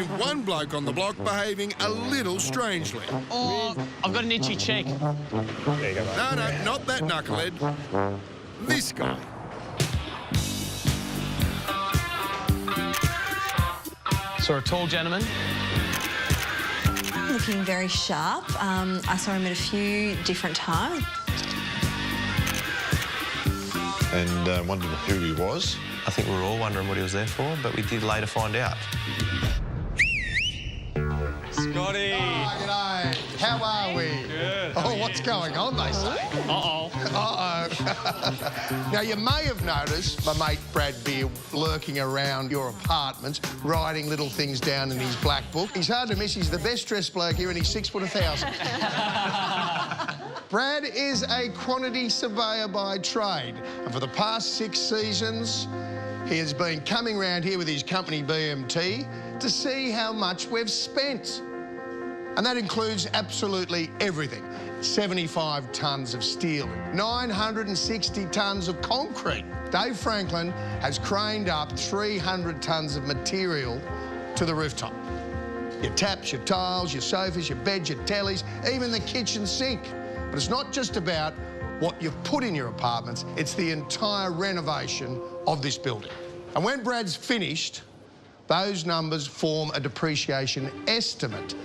only one bloke on the block behaving a little strangely. Oh, I've got an itchy cheek. There you go, mate. No, not that knucklehead. This guy. Saw a tall gentleman. Looking very sharp. I saw him at a few different times. And wondered who he was. I think we were all wondering what he was there for, but we did later find out. Scotty! Oh, g'day. How are we? Good. Oh, what's going on, they say? Uh-oh. Uh-oh. Now, you may have noticed my mate Brad Beer lurking around your apartment, writing little things down in his black book. He's hard to miss. He's the best-dressed bloke here and he's 6'1". Brad is a quantity surveyor by trade, and for the past 6 seasons, he has been coming round here with his company BMT to see how much we've spent. And that includes absolutely everything. 75 tonnes of steel, 960 tonnes of concrete. Dave Franklin has craned up 300 tonnes of material to the rooftop. Your taps, your tiles, your sofas, your beds, your tellies, even the kitchen sink. But it's not just about what you've put in your apartments, it's the entire renovation of this building. And when Brad's finished, those numbers form a depreciation estimate.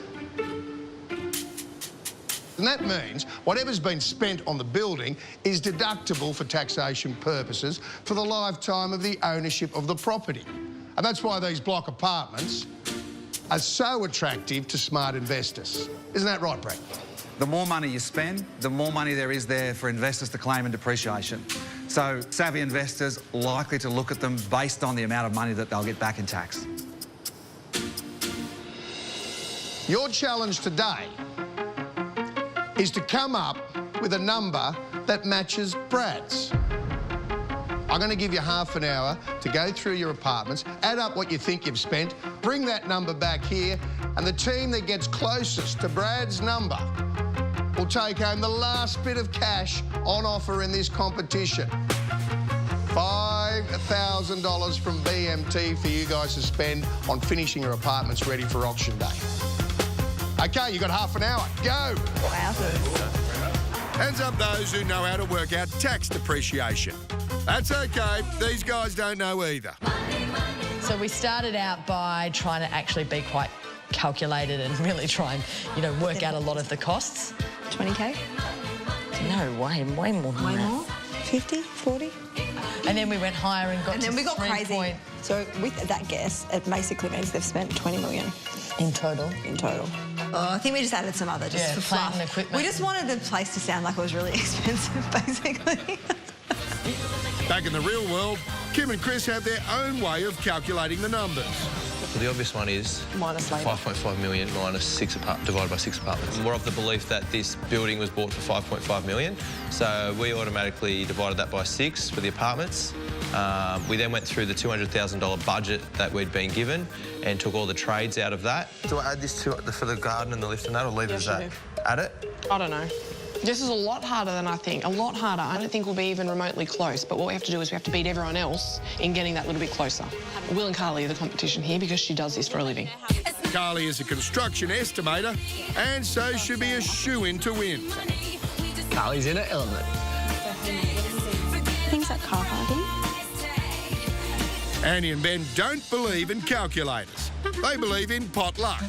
And that means whatever's been spent on the building is deductible for taxation purposes for the lifetime of the ownership of the property. And that's why these block apartments are so attractive to smart investors. Isn't that right, Brad? The more money you spend, the more money there is there for investors to claim in depreciation. So savvy investors likely to look at them based on the amount of money that they'll get back in tax. Your challenge today is to come up with a number that matches Brad's. I'm going to give you half an hour to go through your apartments, add up what you think you've spent, bring that number back here, and the team that gets closest to Brad's number will take home the last bit of cash on offer in this competition. $5,000 from BMT for you guys to spend on finishing your apartments ready for auction day. OK, you've got half an hour. Go! Hands up those who know how to work out tax depreciation. That's OK. These guys don't know either. So we started out by trying to actually be quite calculated and really try and, work out a lot of the costs. 20K? No, way more than Way that. more? 50, 40? And then we went higher and got And then to we got 3 crazy. So with that guess, it basically means they've spent 20 million. in total. In total. Oh, I think we just added some other just for plant fluff. and equipment. We just wanted the place to sound like it was really expensive, basically. Back in the real world, Kim and Chris have their own way of calculating the numbers. So the obvious one is Minus labour. 5.5 million minus divided by 6 apartments. We're of the belief that this building was bought for 5.5 million, so we automatically divided that by 6 for the apartments. We then went through the $200,000 budget that we'd been given and took all the trades out of that. Do I add this to for the garden and the lift and that, or leave it as that? Add it? I don't know. This is a lot harder than I think, a lot harder. I don't think we'll be even remotely close, but what we have to do is we have to beat everyone else in getting that little bit closer. Will and Carly are the competition here because she does this for a living. Carly is a construction estimator and so should be a shoo-in to win. Carly's in it, element. Things like car parking. Annie and Ben don't believe in calculators. They believe in pot luck.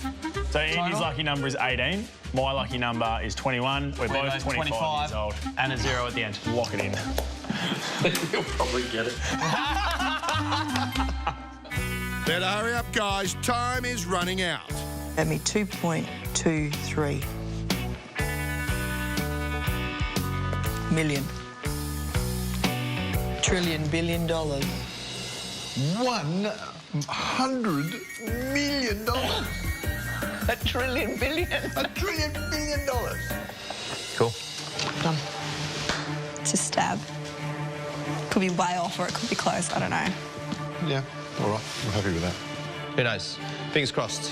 So Andy's lucky number is 18. My lucky number is 21. We're both 25 years old. And a 0 at the end. Lock it in. You'll probably get it. Better hurry up, guys. Time is running out. Gave me 2.23 million. Trillion billion dollars. $100 million. $1 trillion billion. $1 trillion billion. Cool. Done. It's a stab. Could be way off or it could be close, I don't know. Yeah, all right. I'm happy with that. Who knows? Fingers crossed.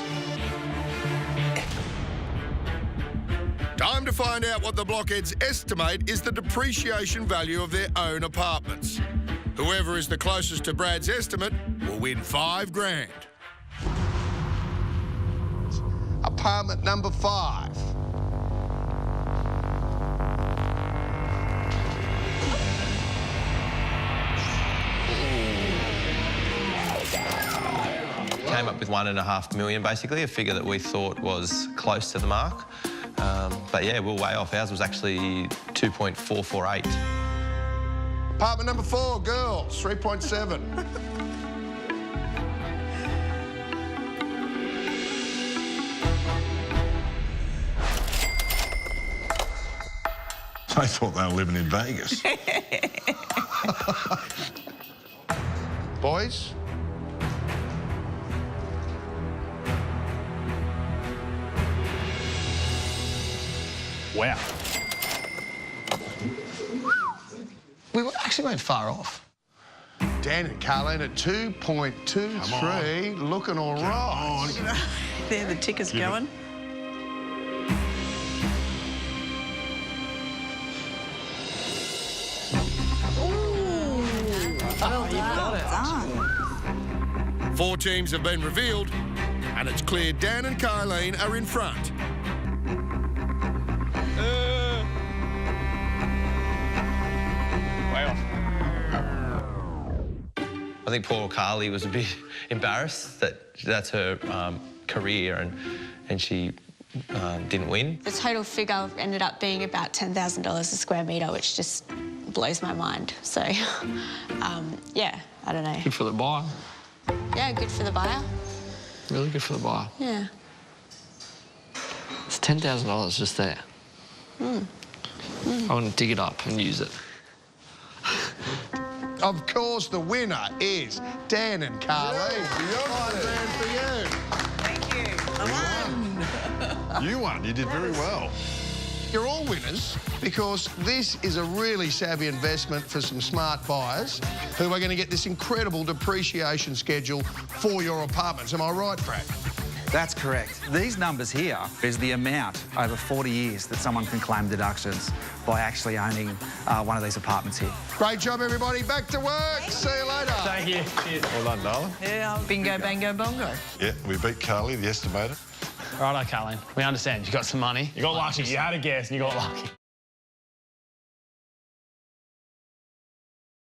Time to find out what the blockheads estimate is the depreciation value of their own apartments. Whoever is the closest to Brad's estimate will win $5 grand. Apartment number 5. Came up with $1.5 million, basically, a figure that we thought was close to the mark. But yeah, we're way off. Ours was actually 2.448. Apartment number 4, girls, 3.7. I thought they were living in Vegas. Boys? Wow. We actually weren't far off. Dan and Carleen at 2.23, looking all right. There, the ticker's going. Well done. 4 teams have been revealed, and it's clear Dan and Kylene are in front. Way off. I think poor Carly was a bit embarrassed that that's her career and she didn't win. The total figure ended up being about $10,000 a square metre, which just blows my mind. So, yeah, I don't know. Good for the buyer. Yeah, good for the buyer. Really good for the buyer. Yeah. It's $10,000 just there. I want to dig it up and use it. Of course, the winner is Dan and Carleen. $100,000 for you. Thank you. I won. You won. You did very well. You're all winners because this is a really savvy investment for some smart buyers who are going to get this incredible depreciation schedule for your apartments. Am I right, Brad? That's correct. These numbers here is the amount over 40 years that someone can claim deductions by actually owning one of these apartments here. Great job, everybody. Back to work. See you later. Thank you. Cheers. Well done, darling. Yeah, bingo, bango, bongo. Yeah, we beat Carly, the estimator. Righto, Carleen. We understand you got some money. You got lucky. You had a guess and you got lucky.